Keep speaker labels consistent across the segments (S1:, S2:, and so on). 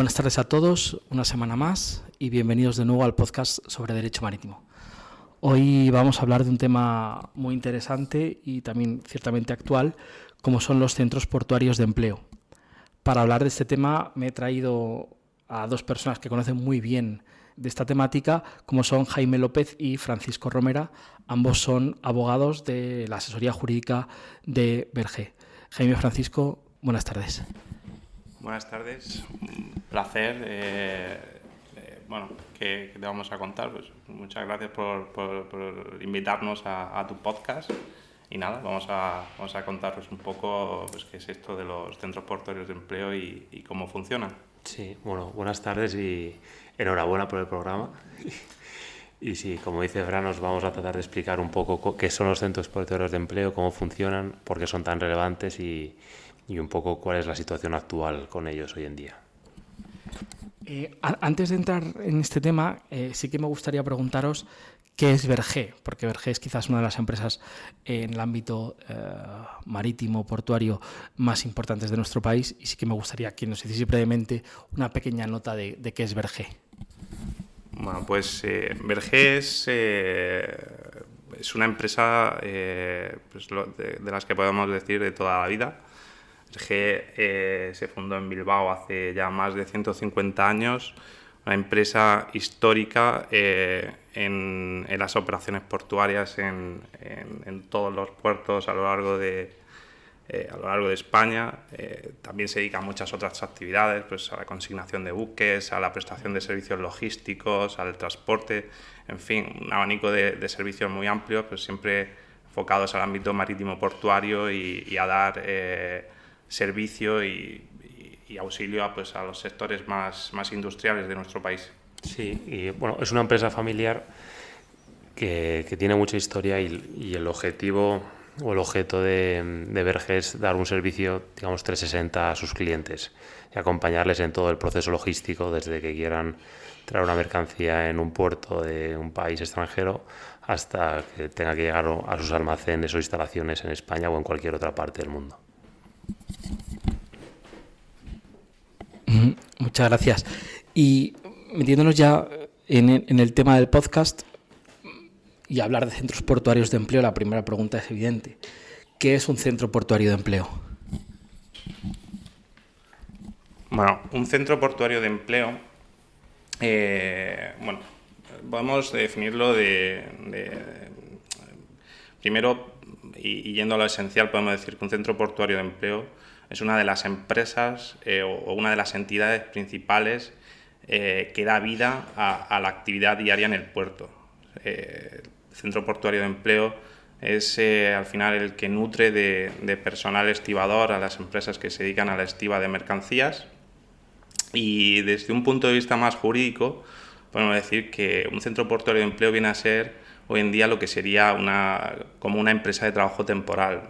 S1: Buenas tardes a todos, una semana más y bienvenidos de nuevo al podcast sobre Derecho Marítimo. Hoy vamos a hablar de un tema muy interesante y también ciertamente actual, como son los centros portuarios de empleo. Para hablar de este tema me he traído a dos personas que conocen muy bien de esta temática, como son Jaime López y Francisco Romera. Ambos son abogados de la asesoría jurídica de Bergé. Jaime y Francisco, buenas tardes.
S2: Buenas tardes, un placer. ¿Qué te vamos a contar? Pues muchas gracias por invitarnos a tu podcast. Y nada, vamos a contaros un poco pues, qué es esto de los centros portuarios de empleo y cómo funcionan.
S3: Sí, bueno, buenas tardes y enhorabuena por el programa. Y sí, como dice Fran, nos vamos a tratar de explicar un poco qué son los centros portuarios de empleo, cómo funcionan, por qué son tan relevantes y un poco cuál es la situación actual con ellos hoy en día.
S1: Antes de entrar en este tema, sí que me gustaría preguntaros qué es Bergé, porque Bergé es quizás una de las empresas en el ámbito marítimo, portuario más importantes de nuestro país, y sí que me gustaría que nos hiciese brevemente una pequeña nota de qué es Bergé.
S2: Bueno, pues Bergé es una empresa pues de las que podemos decir de toda la vida. Bergé se fundó en Bilbao hace ya más de 150 años, una empresa histórica en las operaciones portuarias en todos los puertos a lo largo de España. También se dedica a muchas otras actividades, pues a la consignación de buques, a la prestación de servicios logísticos, al transporte, en fin, un abanico de servicios muy amplio, pues siempre enfocados al ámbito marítimo portuario y a dar servicio y auxilio a los sectores más industriales de nuestro país.
S3: Sí, y bueno, es una empresa familiar que tiene mucha historia y el objetivo o el objeto de Bergé es dar un servicio, digamos, 360 a sus clientes y acompañarles en todo el proceso logístico, desde que quieran traer una mercancía en un puerto de un país extranjero hasta que tenga que llegar a sus almacenes o instalaciones en España o en cualquier otra parte del mundo.
S1: Muchas gracias. Y metiéndonos ya en el tema del podcast y hablar de centros portuarios de empleo, la primera pregunta es evidente. ¿Qué es un centro portuario de empleo?
S2: Bueno, un centro portuario de empleo, podemos definirlo primero, y yendo a lo esencial, podemos decir que un centro portuario de empleo es una de las empresas o una de las entidades principales que da vida a la actividad diaria en el puerto. El centro portuario de empleo es al final el que nutre de personal estibador a las empresas que se dedican a la estiba de mercancías, y desde un punto de vista más jurídico podemos decir que un centro portuario de empleo viene a ser hoy en día lo que sería como una empresa de trabajo temporal,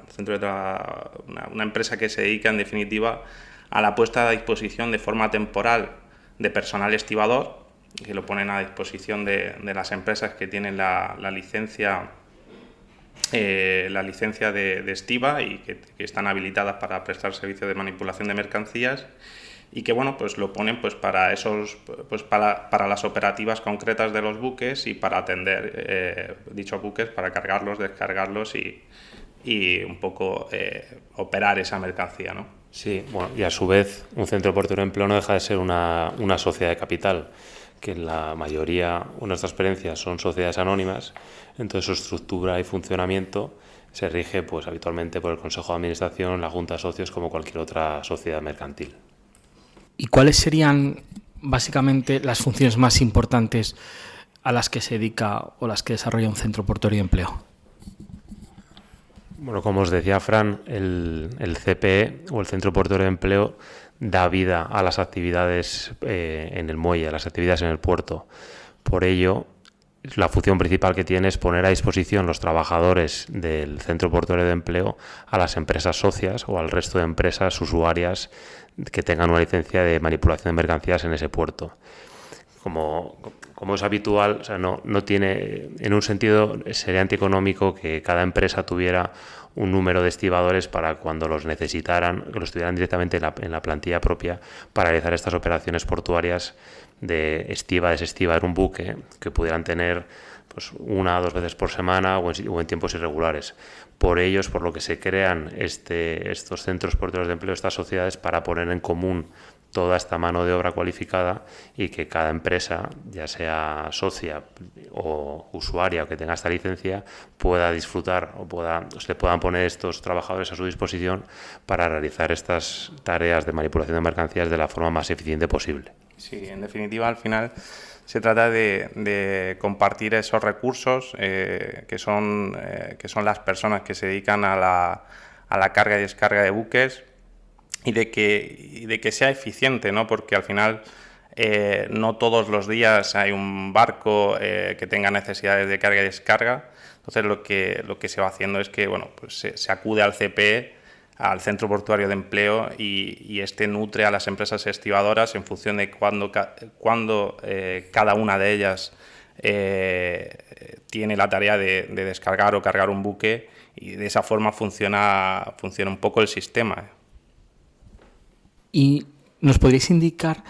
S2: una empresa que se dedica en definitiva a la puesta a disposición de forma temporal de personal estibador, que lo ponen a disposición de las empresas que tienen la licencia de estiba y que están habilitadas para prestar servicios de manipulación de mercancías, y que bueno, pues lo ponen pues para para las operativas concretas de los buques y para atender dichos buques, para cargarlos, descargarlos y un poco operar esa mercancía, ¿no?
S3: Sí, bueno, y a su vez un centro portuario de empleo no deja de ser una sociedad de capital, que en la mayoría o nuestras experiencias son sociedades anónimas. Entonces su estructura y funcionamiento se rige pues habitualmente por el Consejo de Administración, la Junta de Socios, como cualquier otra sociedad mercantil.
S1: ¿Y cuáles serían básicamente las funciones más importantes a las que se dedica o las que desarrolla un centro portuario de empleo?
S3: Bueno, como os decía Fran, el CPE o el Centro Portuario de Empleo da vida a las actividades en el muelle, a las actividades en el puerto. Por ello, la función principal que tiene es poner a disposición los trabajadores del Centro Portuario de Empleo a las empresas socias o al resto de empresas usuarias que tengan una licencia de manipulación de mercancías en ese puerto. Como es habitual, o sea, no tiene, en un sentido sería antieconómico que cada empresa tuviera un número de estibadores para cuando los necesitaran, que los tuvieran directamente en la plantilla propia para realizar estas operaciones portuarias de estiva, desestiva en un buque, que pudieran tener pues 1 o 2 veces por semana o en tiempos irregulares. Por ellos, por lo que se crean estos centros portuarios de empleo, estas sociedades, para poner en común toda esta mano de obra cualificada y que cada empresa, ya sea socia o usuaria o que tenga esta licencia, pueda disfrutar se le puedan poner estos trabajadores a su disposición para realizar estas tareas de manipulación de mercancías de la forma más eficiente posible.
S2: Sí, en definitiva, al final se trata de compartir esos recursos que son las personas que se dedican a la carga y descarga de buques, y de que sea eficiente, ¿no? Porque al final no todos los días hay un barco que tenga necesidades de carga y descarga. Entonces lo que se va haciendo es que pues se acude al CPE, al Centro Portuario de Empleo, y este nutre a las empresas estibadoras en función de cuándo cada una de ellas tiene la tarea de descargar o cargar un buque, y de esa forma funciona un poco el sistema.
S1: ¿Y nos podríais indicar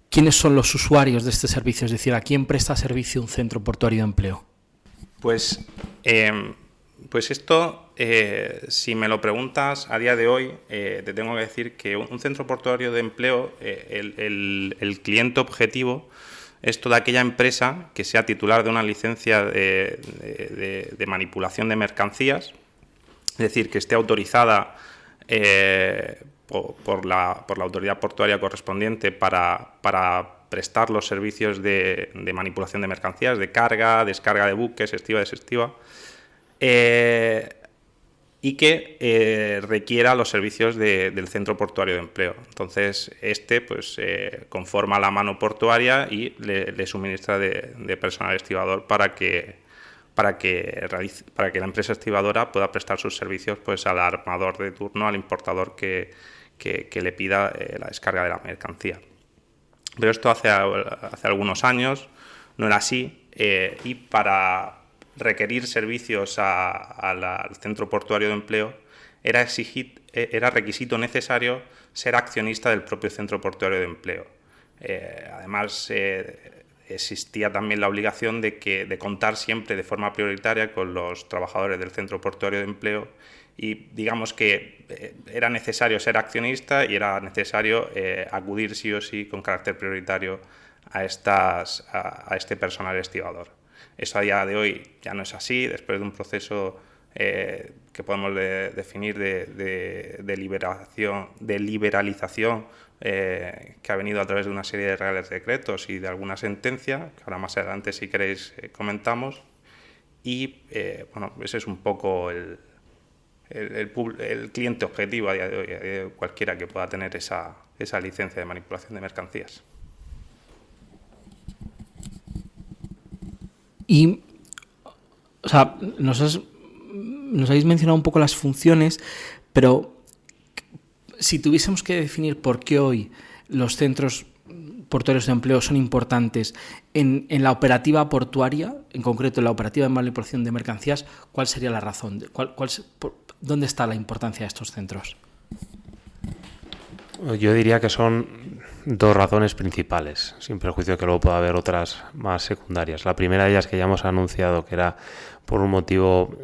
S1: quiénes son los usuarios de este servicio? Es decir, ¿a quién presta servicio un centro portuario de empleo?
S2: Pues esto, si me lo preguntas a día de hoy, te tengo que decir que un centro portuario de empleo, el cliente objetivo es toda aquella empresa que sea titular de una licencia de manipulación de mercancías, es decir, que esté autorizada por la autoridad portuaria correspondiente para prestar los servicios de manipulación de mercancías, de carga, descarga de buques, estiva, desestiva, y que requiera los servicios del Centro Portuario de Empleo. Entonces, pues conforma la mano portuaria y le suministra de personal estibador para que la empresa estibadora pueda prestar sus servicios pues al armador de turno, al importador que le pida la descarga de la mercancía. Pero esto hace algunos años no era así, y para requerir servicios al Centro Portuario de Empleo era requisito necesario ser accionista del propio Centro Portuario de Empleo. Además, existía también la obligación de contar siempre de forma prioritaria con los trabajadores del Centro Portuario de Empleo, y digamos que era necesario ser accionista y era necesario acudir sí o sí con carácter prioritario a este personal estibador. Eso a día de hoy ya no es así, después de un proceso que podemos definir de liberalización que ha venido a través de una serie de reales decretos y de alguna sentencia, que ahora más adelante, si queréis, comentamos. Y ese es un poco el cliente objetivo a día de hoy, cualquiera que pueda tener esa licencia de manipulación de mercancías.
S1: Y, o sea, nos habéis mencionado un poco las funciones, pero si tuviésemos que definir por qué hoy los centros portuarios de empleo son importantes en la operativa portuaria, en concreto en la operativa de manipulación de mercancías, ¿cuál sería la razón? ¿Dónde está la importancia de estos centros?
S3: Yo diría que son 2 razones principales, sin perjuicio que luego pueda haber otras más secundarias. La primera de ellas, que ya hemos anunciado, que era por un motivo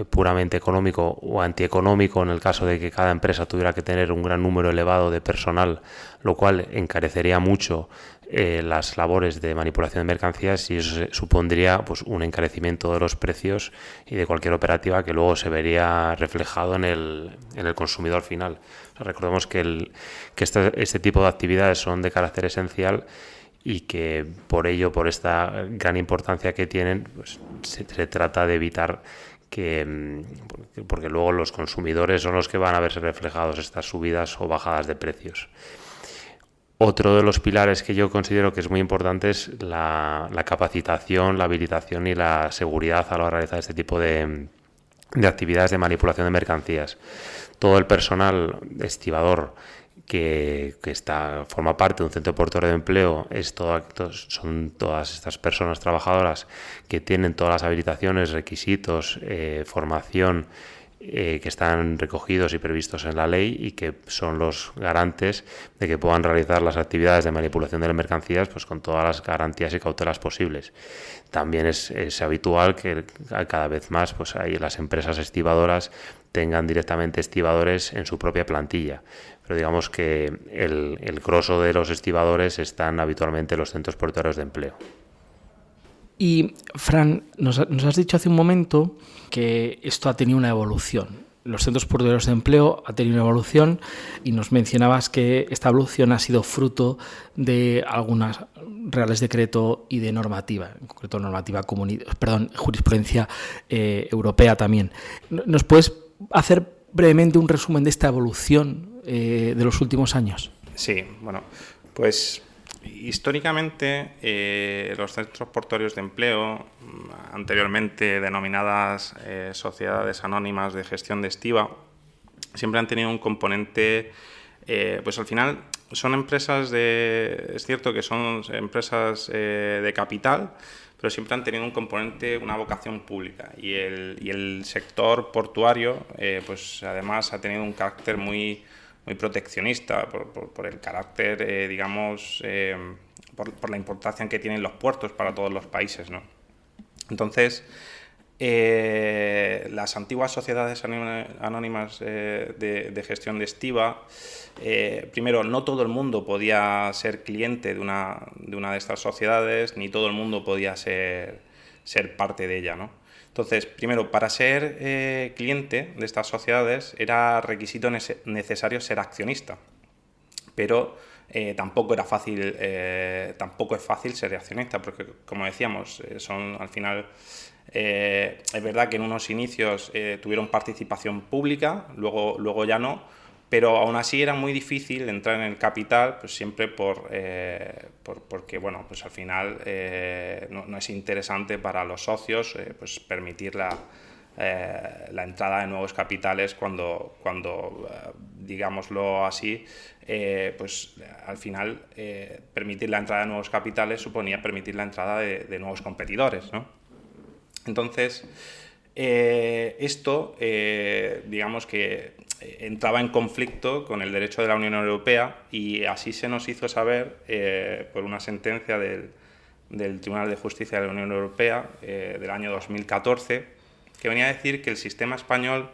S3: puramente económico o antieconómico, en el caso de que cada empresa tuviera que tener un gran número elevado de personal, lo cual encarecería mucho las labores de manipulación de mercancías, y eso supondría pues un encarecimiento de los precios y de cualquier operativa, que luego se vería reflejado en el consumidor final. O sea, recordemos que este tipo de actividades son de carácter esencial, y que por ello, por esta gran importancia que tienen, pues se trata de evitar porque luego los consumidores son los que van a verse reflejados estas subidas o bajadas de precios. Otro de los pilares que yo considero que es muy importante es la capacitación, la habilitación y la seguridad a la hora de realizar este tipo de actividades de manipulación de mercancías. Todo el personal estibador que forma parte de un centro portuario de empleo son todas estas personas trabajadoras que tienen todas las habilitaciones, requisitos, formación que están recogidos y previstos en la ley y que son los garantes de que puedan realizar las actividades de manipulación de las mercancías pues con todas las garantías y cautelas posibles. También es habitual que cada vez más pues las empresas estibadoras tengan directamente estibadores en su propia plantilla. Pero digamos que el grosso de los estibadores están habitualmente en los centros portuarios de empleo.
S1: Y, Fran, nos has dicho hace un momento que esto ha tenido una evolución. Los centros portuarios de empleo ha tenido una evolución y nos mencionabas que esta evolución ha sido fruto de algunas reales decreto y de normativa, en concreto jurisprudencia europea también. ¿Nos puedes hacer brevemente un resumen de esta evolución de los últimos años?
S2: Sí, bueno, pues históricamente los centros portuarios de empleo, anteriormente denominadas sociedades anónimas de gestión de estiba, siempre han tenido un componente, pues al final son empresas es cierto que son empresas de capital, pero siempre han tenido un componente, una vocación pública, y el sector portuario pues además ha tenido un carácter muy proteccionista por el carácter, digamos, por la importancia que tienen los puertos para todos los países, ¿no? Entonces, las antiguas sociedades anónimas de gestión de estiba, primero, no todo el mundo podía ser cliente de una de estas sociedades, ni todo el mundo podía ser parte de ella, ¿no? Entonces, primero, para ser cliente de estas sociedades era requisito necesario ser accionista, pero tampoco es fácil ser accionista, porque, como decíamos, son al final... es verdad que en unos inicios tuvieron participación pública, luego ya no, pero aún así era muy difícil entrar en el capital, pues siempre porque bueno, pues al final no es interesante para los socios pues permitir la entrada de nuevos capitales cuando digámoslo así, pues al final permitir la entrada de nuevos capitales suponía permitir la entrada de nuevos competidores, ¿no? Entonces, esto, digamos que entraba en conflicto con el derecho de la Unión Europea, y así se nos hizo saber por una sentencia del Tribunal de Justicia de la Unión Europea del año 2014, que venía a decir que el sistema español,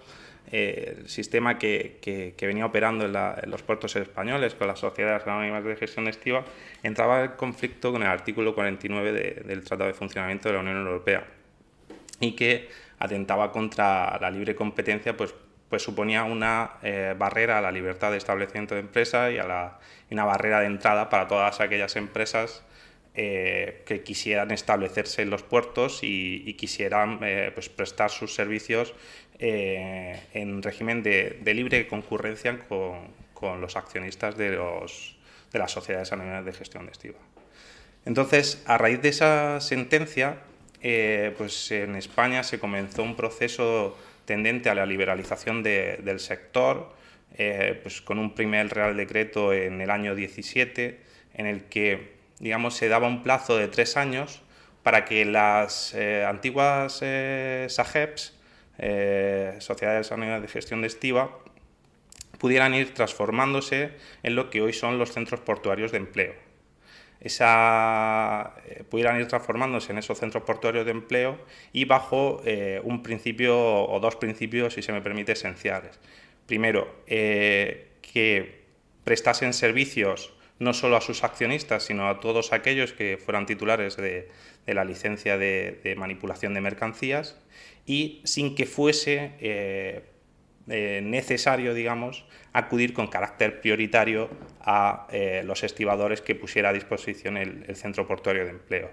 S2: el sistema que venía operando en los puertos españoles con las sociedades anónimas de gestión de estiba, entraba en conflicto con el artículo 49 del Tratado de Funcionamiento de la Unión Europea, y que atentaba contra la libre competencia, pues suponía una barrera a la libertad de establecimiento de empresa y una barrera de entrada para todas aquellas empresas que quisieran establecerse en los puertos y quisieran pues prestar sus servicios en régimen de libre concurrencia con los accionistas de las sociedades anónimas de gestión de estiba. Entonces, a raíz de esa sentencia, pues en España se comenzó un proceso tendente a la liberalización del sector, pues con un primer Real Decreto en el año 17, en el que, digamos, se daba un plazo de 3 años para que las antiguas SAGEPs, Sociedades Anónimas de Gestión de Estiba, pudieran ir transformándose en lo que hoy son los centros portuarios de empleo. Pudieran ir transformándose en esos centros portuarios de empleo y bajo un principio o dos principios, si se me permite, esenciales. Primero, que prestasen servicios no solo a sus accionistas, sino a todos aquellos que fueran titulares de la licencia de manipulación de mercancías, y sin que fuese necesario, digamos, acudir con carácter prioritario a los estibadores que pusiera a disposición el centro portuario de empleo.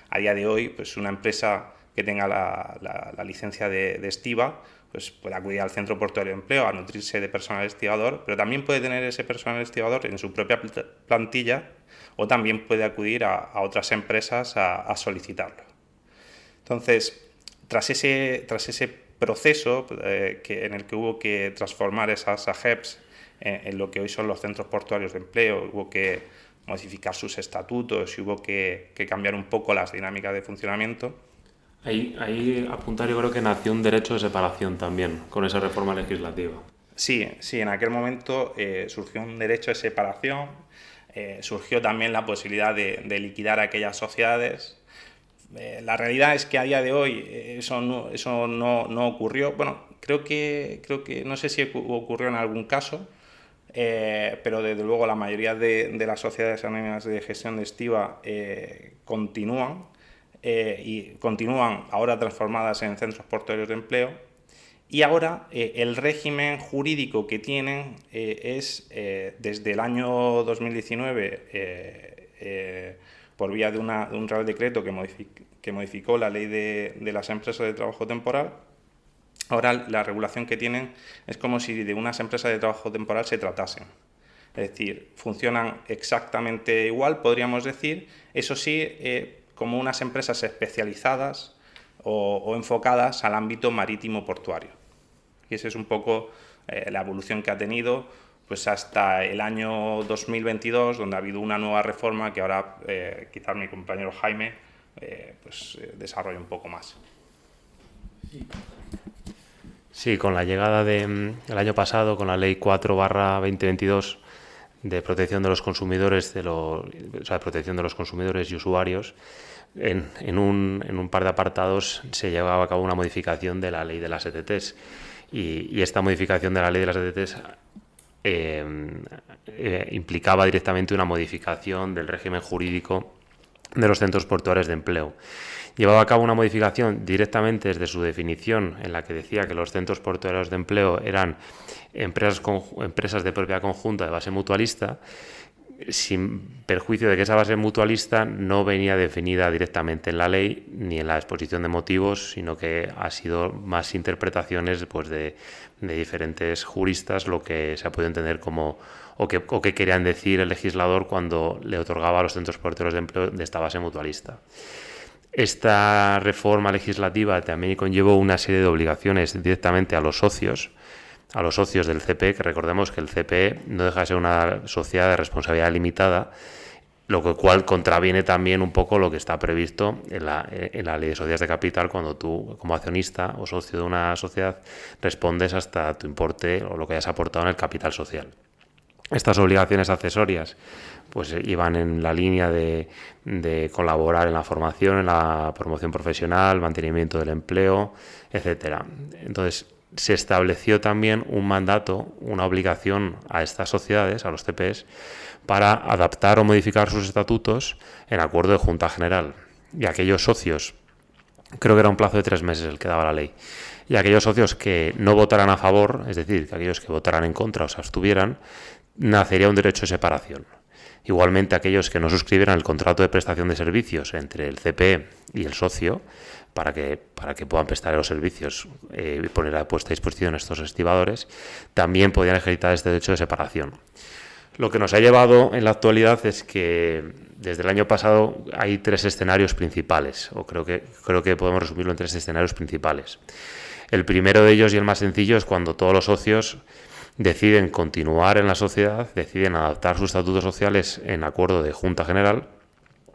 S2: A día de hoy, pues una empresa que tenga la licencia de estiba, pues puede acudir al centro portuario de empleo a nutrirse de personal estibador, pero también puede tener ese personal estibador en su propia plantilla, o también puede acudir a otras empresas a solicitarlo. Entonces, tras ese proceso en el que hubo que transformar esas SAGEPs en lo que hoy son los centros portuarios de empleo, hubo que modificar sus estatutos y hubo que cambiar un poco las dinámicas de funcionamiento,
S3: Ahí apuntar, yo creo que nació un derecho de separación también con esa reforma legislativa.
S2: Sí, en aquel momento surgió un derecho de separación, surgió también la posibilidad de liquidar aquellas sociedades. La realidad es que a día de hoy eso no ocurrió. Bueno, creo que no sé si ocurrió en algún caso, pero desde luego la mayoría de las sociedades anónimas de gestión de estiba continúan y continúan ahora transformadas en centros portuarios de empleo. Y ahora el régimen jurídico que tienen es desde el año 2019 por vía de un Real Decreto que modificó la ley de las empresas de trabajo temporal. Ahora la regulación que tienen es como si de unas empresas de trabajo temporal se tratasen. Es decir, funcionan exactamente igual, podríamos decir, eso sí, como unas empresas especializadas o enfocadas al ámbito marítimo portuario. Y esa es un poco la evolución que ha tenido pues hasta el año 2022, donde ha habido una nueva reforma que ahora quizás mi compañero Jaime desarrolla un poco más.
S3: Sí, con la llegada el año pasado, con la Ley 4/2022 de protección de los consumidores, protección de los consumidores y usuarios, en un par de apartados se llevaba a cabo una modificación de la ley de las ETTs. Y esta modificación de la ley de las ETTs implicaba directamente una modificación del régimen jurídico de los centros portuarios de empleo. Llevaba a cabo una modificación directamente desde su definición, en la que decía que los centros portuarios de empleo eran empresas de propiedad conjunta de base mutualista, sin perjuicio de que esa base mutualista no venía definida directamente en la ley ni en la exposición de motivos, sino que ha sido más interpretaciones pues, de diferentes juristas lo que se ha podido entender como o que querían decir el legislador cuando le otorgaba a los centros portuarios de empleo de esta base mutualista. Esta reforma legislativa también conllevó una serie de obligaciones directamente a los socios del CPE, que recordemos que el CPE no deja de ser una sociedad de responsabilidad limitada, lo cual contraviene también un poco lo que está previsto en la ley de sociedades de capital, cuando tú, como accionista o socio de una sociedad, respondes hasta tu importe o lo que hayas aportado en el capital social. Estas obligaciones accesorias pues iban en la línea de colaborar en la formación, en la promoción profesional, mantenimiento del empleo, etcétera. Entonces, se estableció también un mandato, una obligación a estas sociedades, a los CPEs, para adaptar o modificar sus estatutos en acuerdo de Junta General. Y aquellos socios, creo que era un plazo de 3 meses el que daba la ley, y aquellos socios que no votaran a favor, es decir, que aquellos que votaran en contra o se abstuvieran, nacería un derecho de separación. Igualmente, aquellos que no suscribieran el contrato de prestación de servicios entre el CPE y el socio, para que puedan prestar los servicios y poner a puesta a disposición estos estibadores, también podían ejercitar este derecho de separación. Lo que nos ha llevado en la actualidad es que desde el año pasado hay 3 escenarios principales, o creo que podemos resumirlo en 3 escenarios principales. El primero de ellos y el más sencillo es cuando todos los socios deciden continuar en la sociedad, deciden adaptar sus estatutos sociales en acuerdo de Junta General,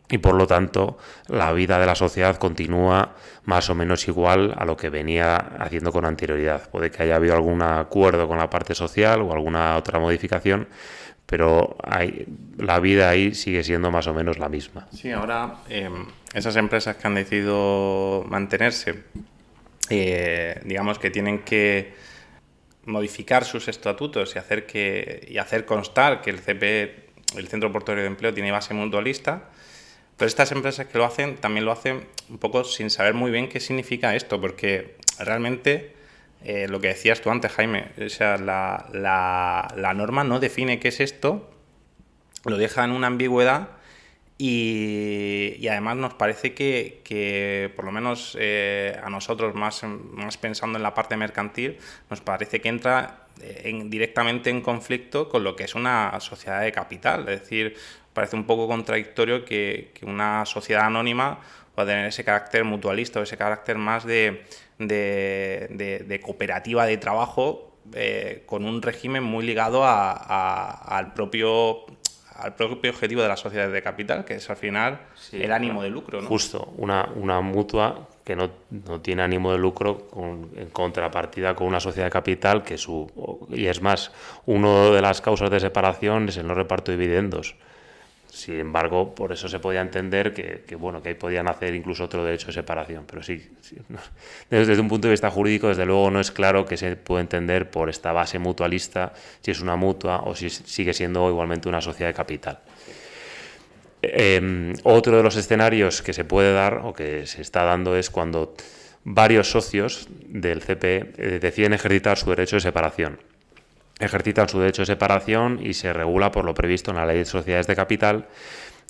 S3: y por lo tanto la vida de la sociedad continúa más o menos igual a lo que venía haciendo con anterioridad. Puede que haya habido algún acuerdo con la parte social o alguna otra modificación, pero la vida ahí sigue siendo más o menos la misma.
S2: Sí, ahora esas empresas que han decidido mantenerse, digamos que tienen que modificar sus estatutos y hacer constar que el CPE, el Centro Portuario de Empleo, tiene base mutualista. Pero estas empresas que lo hacen, también lo hacen un poco sin saber muy bien qué significa esto, porque realmente lo que decías tú antes, Jaime, o sea, la norma no define qué es esto, lo deja en una ambigüedad y además nos parece que por lo menos a nosotros, más pensando en la parte mercantil, nos parece que entra directamente en conflicto con lo que es una sociedad de capital. Es decir, parece un poco contradictorio que una sociedad anónima pueda tener ese carácter mutualista o ese carácter más de cooperativa de trabajo con un régimen muy ligado al propio objetivo de las sociedades de capital, que es al final el ánimo de lucro, ¿no?
S3: Justo, una mutua que no tiene ánimo de lucro en contrapartida con una sociedad de capital y es más, una de las causas de separación es el no reparto de dividendos. Sin embargo, por eso se podía entender que ahí podían hacer incluso otro derecho de separación. Pero sí, no. Desde un punto de vista jurídico, desde luego no es claro que se puede entender por esta base mutualista si es una mutua o si sigue siendo igualmente una sociedad de capital. Otro de los escenarios que se puede dar o que se está dando es cuando varios socios del CPE deciden ejercitar su derecho de separación. Ejercitan su derecho de separación y se regula por lo previsto en la Ley de Sociedades de Capital,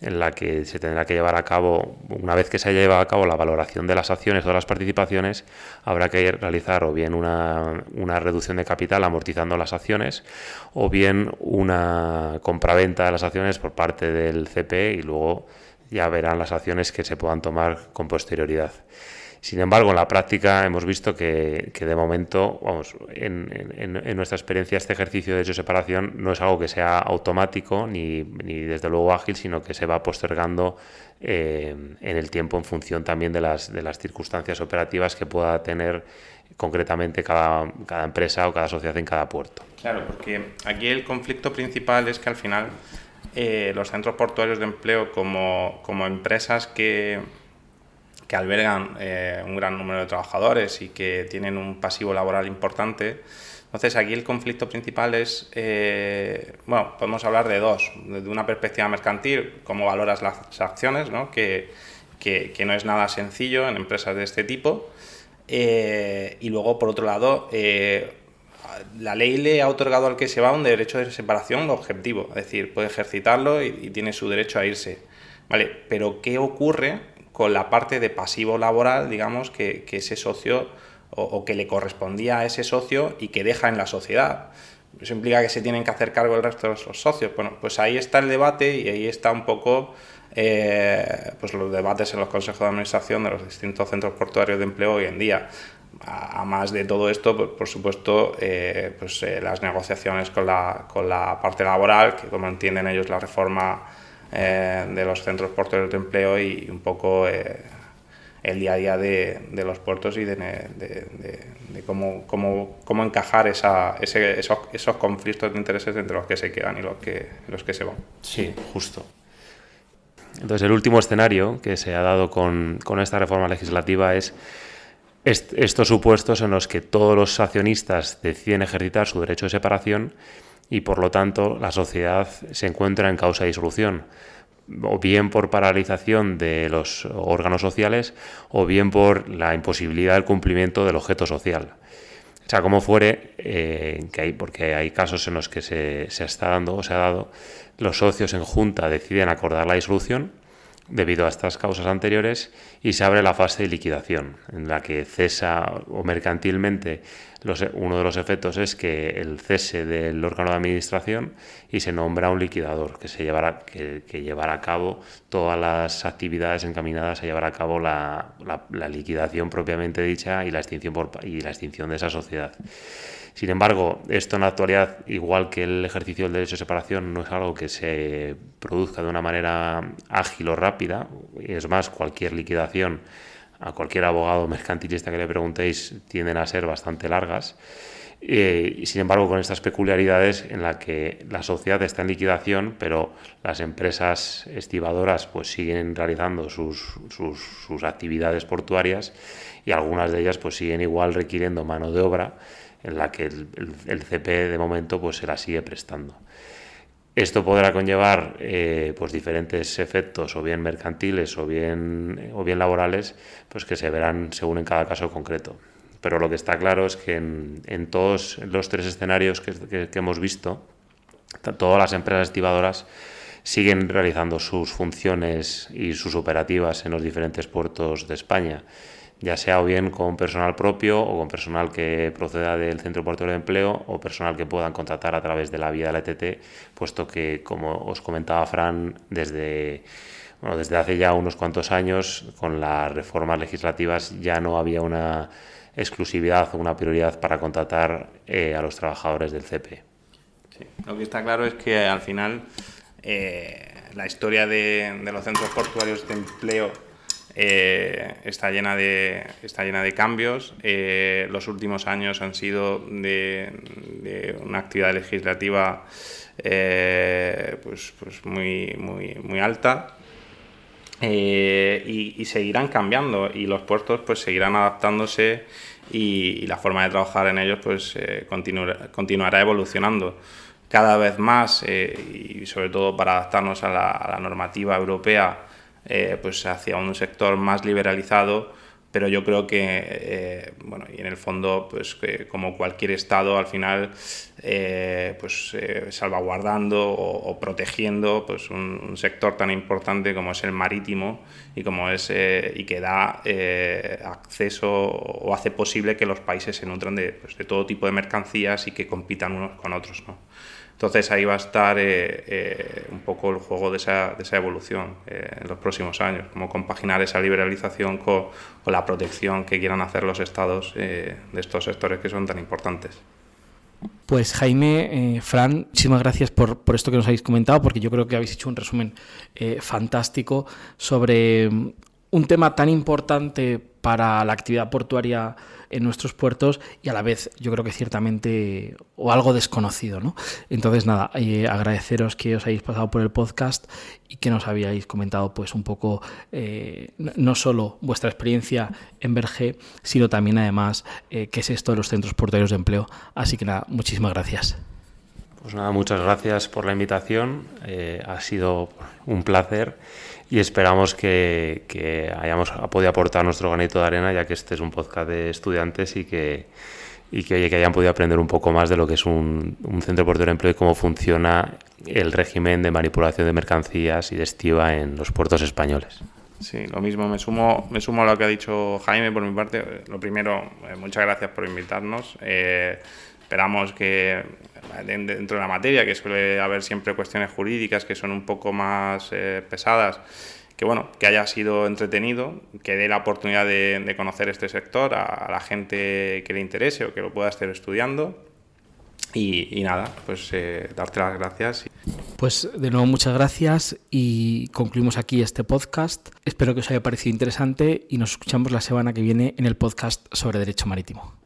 S3: en la que se tendrá que llevar a cabo, una vez que se haya llevado a cabo la valoración de las acciones o de las participaciones, habrá que realizar o bien una reducción de capital amortizando las acciones, o bien una compraventa de las acciones por parte del CPE, y luego ya verán las acciones que se puedan tomar con posterioridad. Sin embargo, en la práctica hemos visto que de momento, en nuestra experiencia, este ejercicio de derecho de separación no es algo que sea automático ni desde luego ágil, sino que se va postergando en el tiempo en función también de las circunstancias operativas que pueda tener concretamente cada empresa o cada sociedad en cada puerto.
S2: Claro, porque aquí el conflicto principal es que al final los centros portuarios de empleo como empresas que albergan un gran número de trabajadores y que tienen un pasivo laboral importante. Entonces, aquí el conflicto principal es, podemos hablar de dos. Desde una perspectiva mercantil, cómo valoras las acciones, ¿no? Que no es nada sencillo en empresas de este tipo. Y luego, por otro lado, la ley le ha otorgado al que se va un derecho de separación objetivo, es decir, puede ejercitarlo y tiene su derecho a irse. ¿Vale? Pero, ¿qué ocurre con la parte de pasivo laboral, digamos, que ese socio o que le correspondía a ese socio y que deja en la sociedad? Eso implica que se tienen que hacer cargo el resto de los socios. Bueno, pues ahí está el debate y ahí está un poco pues los debates en los consejos de administración de los distintos centros portuarios de empleo hoy en día. A más de todo esto, pues, por supuesto, las negociaciones con la parte laboral, que como entienden ellos la reforma de los centros portuarios de empleo y un poco el día a día de los puertos y de cómo encajar esos conflictos de intereses entre los que se quedan y los que se van.
S3: Sí, justo. Entonces, el último escenario que se ha dado con esta reforma legislativa es estos supuestos en los que todos los accionistas deciden ejercitar su derecho de separación y, por lo tanto, la sociedad se encuentra en causa de disolución, o bien por paralización de los órganos sociales o bien por la imposibilidad del cumplimiento del objeto social. O sea, como fuere, porque hay casos en los que se ha dado, los socios en junta deciden acordar la disolución debido a estas causas anteriores y se abre la fase de liquidación, en la que cesa o mercantilmente. Uno de los efectos es que el cese del órgano de administración y se nombra un liquidador que llevará a cabo todas las actividades encaminadas a llevar a cabo la liquidación propiamente dicha y la extinción de esa sociedad. Sin embargo, esto en la actualidad, igual que el ejercicio del derecho de separación, no es algo que se produzca de una manera ágil o rápida. Es más, cualquier liquidación, a cualquier abogado mercantilista que le preguntéis, tienden a ser bastante largas. Sin embargo, con estas peculiaridades en la que la sociedad está en liquidación, pero las empresas estibadoras pues siguen realizando sus actividades portuarias y algunas de ellas pues siguen igual requiriendo mano de obra, en la que el CPE de momento pues se la sigue prestando. Esto podrá conllevar pues diferentes efectos, o bien mercantiles o bien laborales, pues que se verán según en cada caso concreto. Pero lo que está claro es que en todos los tres escenarios que hemos visto, todas las empresas estibadoras siguen realizando sus funciones y sus operativas en los diferentes puertos de España, ya sea o bien con personal propio o con personal que proceda del Centro Portuario de Empleo o personal que puedan contratar a través de la vía de la ETT, puesto que, como os comentaba Fran, desde hace ya unos cuantos años, con las reformas legislativas ya no había una exclusividad o una prioridad para contratar a los trabajadores del CPE.
S2: Sí, lo que está claro es que al final la historia de los centros portuarios de empleo está llena de cambios. Los últimos años han sido de una actividad legislativa pues muy alta. Y seguirán cambiando, y los puertos pues seguirán adaptándose, y la forma de trabajar en ellos pues continuará evolucionando cada vez más, y sobre todo para adaptarnos a la normativa europea, pues hacia un sector más liberalizado. Pero yo creo que, y en el fondo, pues como cualquier Estado, al final, salvaguardando o protegiendo pues un sector tan importante como es el marítimo, y que da acceso o hace posible que los países se nutran de todo tipo de mercancías y que compitan unos con otros, ¿no? Entonces ahí va a estar un poco el juego de esa evolución en los próximos años, cómo compaginar esa liberalización con la protección que quieran hacer los estados de estos sectores que son tan importantes.
S1: Pues Jaime, Fran, muchísimas gracias por esto que nos habéis comentado, porque yo creo que habéis hecho un resumen fantástico sobre un tema tan importante para la actividad portuaria en nuestros puertos, y a la vez yo creo que ciertamente o algo desconocido, ¿no? Entonces nada, agradeceros que os hayáis pasado por el podcast y que nos habíais comentado pues un poco no solo vuestra experiencia en Berge, sino también además qué es esto de los centros portuarios de empleo. Así que nada, muchísimas gracias.
S3: Pues nada, muchas gracias por la invitación, ha sido un placer, y esperamos que hayamos podido aportar nuestro granito de arena, ya que este es un podcast de estudiantes, y que hayan podido aprender un poco más de lo que es un centro portuario de empleo y cómo funciona el régimen de manipulación de mercancías y de estiba en los puertos españoles.
S2: Sí, lo mismo, me sumo a lo que ha dicho Jaime por mi parte. Lo primero, muchas gracias por invitarnos. Esperamos que dentro de la materia, que suele haber siempre cuestiones jurídicas que son un poco más pesadas, que haya sido entretenido, que dé la oportunidad de conocer este sector a la gente que le interese o que lo pueda estar estudiando. Y nada, pues darte las gracias.
S1: Pues de nuevo muchas gracias, y concluimos aquí este podcast. Espero que os haya parecido interesante, y nos escuchamos la semana que viene en el podcast sobre Derecho Marítimo.